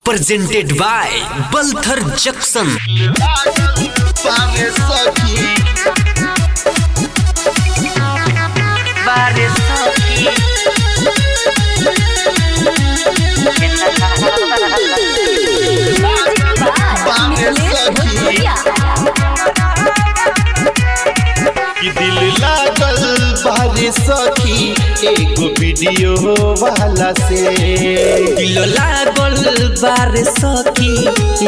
presented by Balthar Jackson. कि दिल लागल बारे सखी एगो वीडियो वाला से, दिल लागल बारे सखी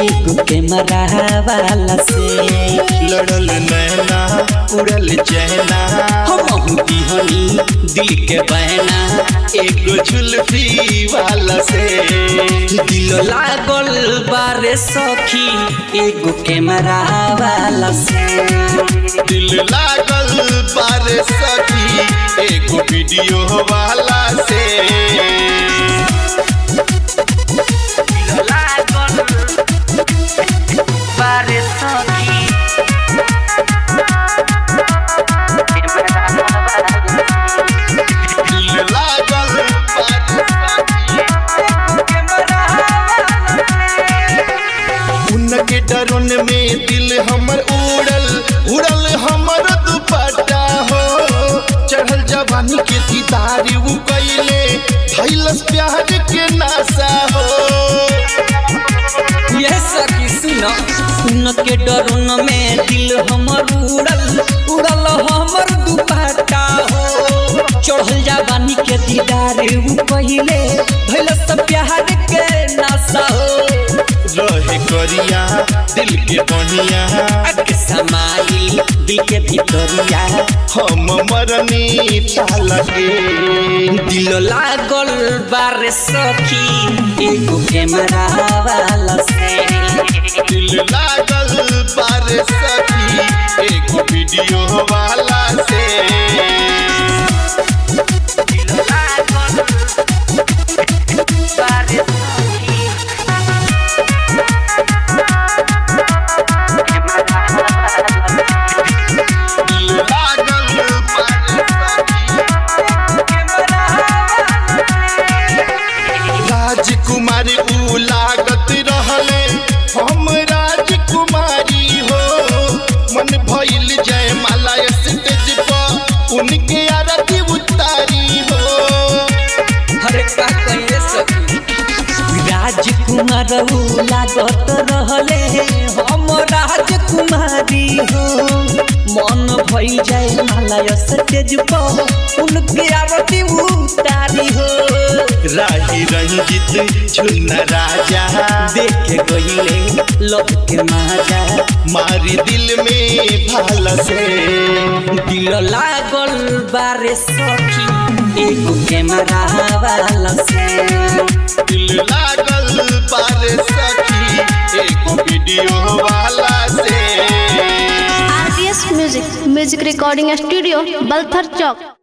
एगो कैमरा वाला से। लड़ल नैना उड़ल चहना हम दिहनी दिल के बहना एगो जुल्फी वाला से। दिल लागल बारे सखी एगो कैमरा वाला से। दिल लागल बारे सखी एगो वीडियो वाला से। दिल लागल बारे सखी दिल लागल उनके डरुन में दिल हमर उड़ल हमर दुपट्टा हो। चढ़ल जवानी के दीदार उ कैले धैलस प्यार के नासा हो। ये सखी सुन के डरुन में दिल हमर उड़ल हमर दुपट्टा हो। चढ़ल जवानी के दीदार उ पहिले धैलस प्यार के नासा हो। रहे करिया दिल के बढ़िया समाइल दिल के भितरिया हम मरनी ताला के। दिल लागल बारे सखी एगो कैमरा वाला से। दिल लागल बारे सखी एगो वीडियो वाला से। दिल लागल बारे सखी राजकुमारी उ लागत रहले हम राजकुमारी हो। मन भइल जय माला स्टेज पर उनके आरती उतारी हो। हरे का कहिए सखी राजकुमार उ लागत रहले हम राजकुमारी हो। मन भइल जाए माला स्टेज पर उनके आरती उतारी हो। राही रंजित झुन्ना राजा देखे गईले लव के माजा मारी दिल में भाला से। दिल लागल बारे सखी एगो कैमरा वाला से। दिल लागल बारे सखी एगो वीडियो वाला से। RDS music recording studio Balthar चौक।